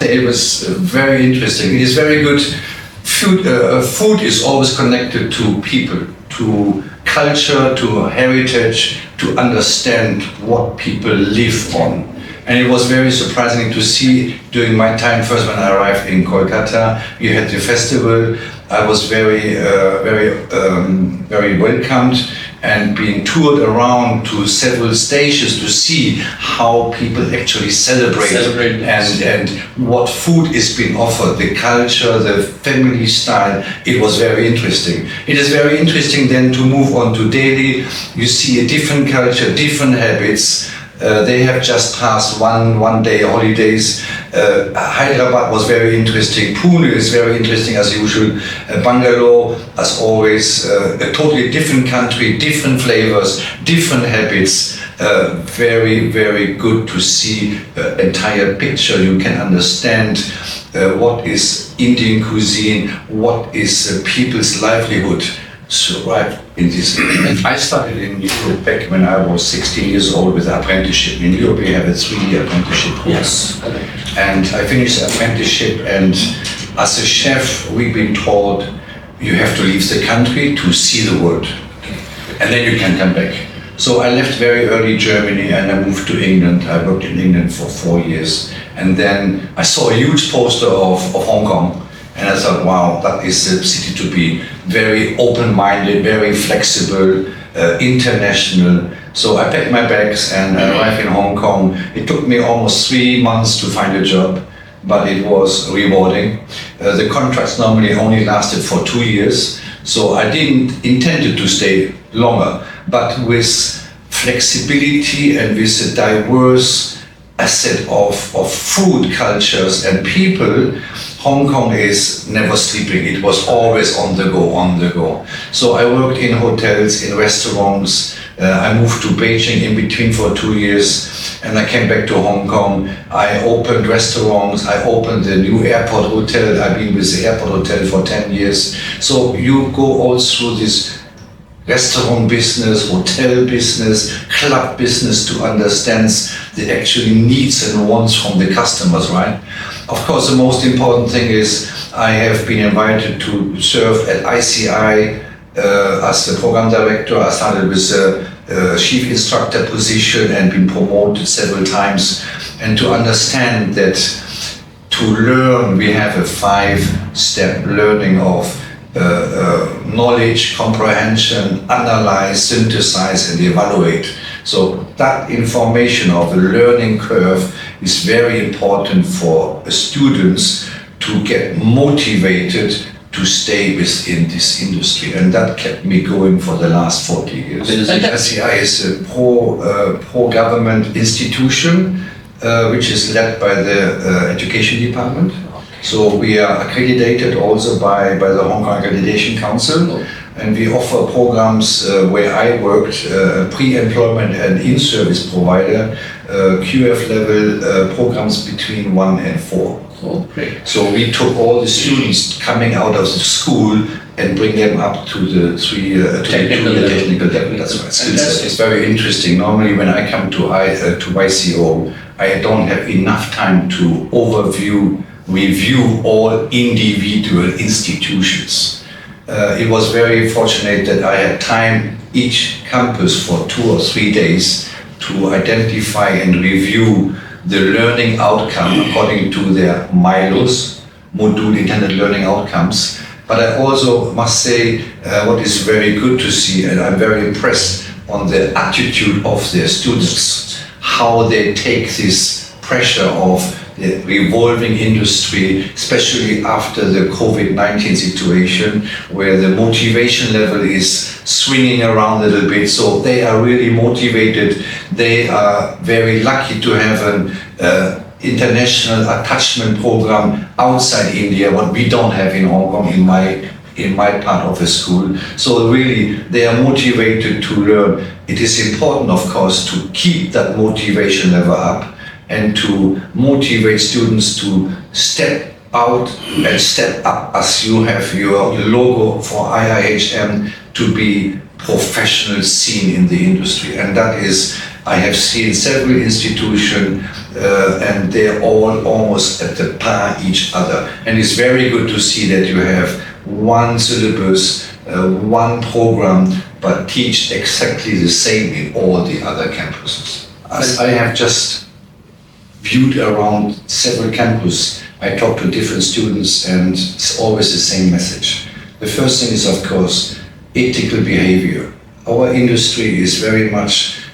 It was very interesting. It is very good. Food is always connected to people, to culture, to heritage, to understand what people live on. And it was very surprising to see during my time, first when I arrived in Kolkata, we had the festival. I was very welcomed and being toured around to several stations to see how people actually celebrate and what food is being offered, the culture, the family style. It was very interesting. It is very interesting then to move on to Delhi. You see a different culture, different habits. They have just passed one day holidays. Hyderabad was very interesting. Pune is very interesting as usual. Bangalore, as always, a totally different country, different flavors, different habits. Very, very good to see the entire picture. You can understand what is Indian cuisine, what is people's livelihood. So right in this, I started in Europe back when I was 16 years old with apprenticeship. In Europe we have a 3-year apprenticeship course. Yes. And I finished the apprenticeship, and as a chef we've been told you have to leave the country to see the world and then you can come back. So I left very early Germany and I moved to England. I worked in England for 4 years, and then I saw a huge poster of Hong Kong. And I thought, wow, that is a city to be very open-minded, very flexible, international. So I packed my bags and I arrived in Hong Kong. It took me almost 3 months to find a job, but it was rewarding. The contracts normally only lasted for 2 years, so I didn't intend to stay longer. But with flexibility and with a diverse asset of food cultures and people, Hong Kong is never sleeping. It was always on the go. So I worked in hotels, in restaurants. I moved to Beijing in between for 2 years, and I came back to Hong Kong. I opened restaurants. I opened the new airport hotel. I've been with the airport hotel for 10 years. So you go all through this restaurant business, hotel business, club business to understand the actual needs and wants from the customers, right? Of course, the most important thing is I have been invited to serve at ICI as the program director. I started with a chief instructor position and been promoted several times. And to understand that to learn, we have a 5-step learning of knowledge, comprehension, analyze, synthesize, and evaluate. So that information of the learning curve is very important for students to get motivated to stay within this industry, and that kept me going for the last 40 years. SCI is a pro-government institution which is led by the education department. So we are accredited also by the Hong Kong Accreditation Council, and we offer programs where I worked, pre-employment and in-service provider, QF level programs between 1 and 4. Oh, great. So we took all the students coming out of the school and bring them up to the technical level. That's right. It's very interesting. Normally when I come to YCO, I don't have enough time to review all individual institutions. It was very fortunate that I had time each campus for 2 or 3 days to identify and review the learning outcome according to their MILOs, module intended learning outcomes. But I also must say what is very good to see, and I'm very impressed on the attitude of their students, how they take this pressure of the revolving industry, especially after the COVID-19 situation, where the motivation level is swinging around a little bit. So they are really motivated. They are very lucky to have an international attachment program outside India, what we don't have in Hong Kong, in my part of the school. So really, they are motivated to learn. It is important, of course, to keep that motivation level up, and to motivate students to step out and step up, as you have your logo for IIHM, to be professionals seen in the industry. And that is I have seen several institutions and they're all almost at the par each other. And it's very good to see that you have one syllabus, one program, but teach exactly the same in all the other campuses. As I have just viewed around several campuses, I talk to different students and it's always the same message. The first thing is, of course, ethical behavior. Our industry is very much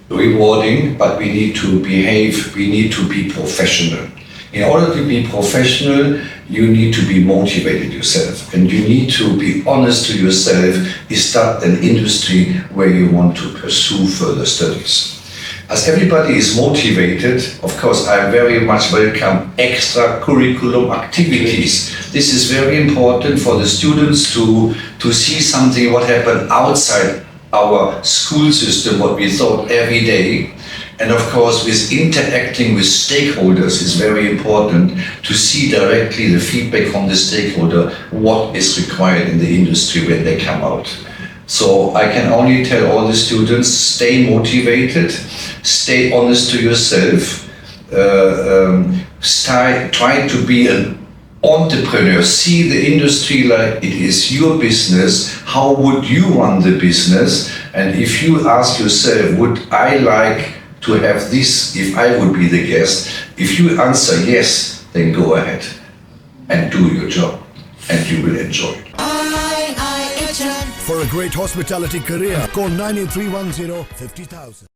rewarding, but we need to behave, we need to be professional. In order to be professional, you need to be motivated yourself and you need to be honest to yourself. Is that an industry where you want to pursue further studies? As everybody is motivated, of course, I very much welcome extra curriculum activities. This is very important for the students to see something what happened outside our school system, what we thought every day. And of course, with interacting with stakeholders is very important to see directly the feedback from the stakeholder, what is required in the industry when they come out. So I can only tell all the students, stay motivated, stay honest to yourself, try to be an entrepreneur, see the industry like it is your business. How would you run the business? And if you ask yourself, would I like to have this if I would be the guest? If you answer yes, then go ahead and do your job and you will enjoy it. For a great hospitality career, call 98310 50,000.